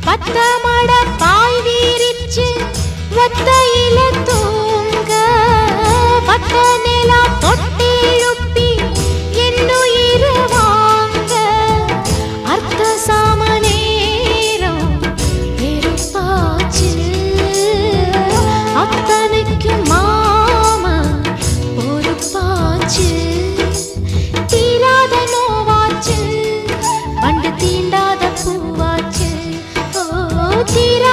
பத்தமட பாய் வீரிச்சு ஒத்தையில தூங்க பத்த நிலா தொட்டிழுப்பி என்னுயிரு வாங்க அர்த்த சாமநேரம் வெறுப்பாச்சு அத்தனைக்கு மாமா பொறுப்பாச்சு தீராத நோவாச்சு பண்டு தீண்டாத பூவாச்சு ஓ தீரா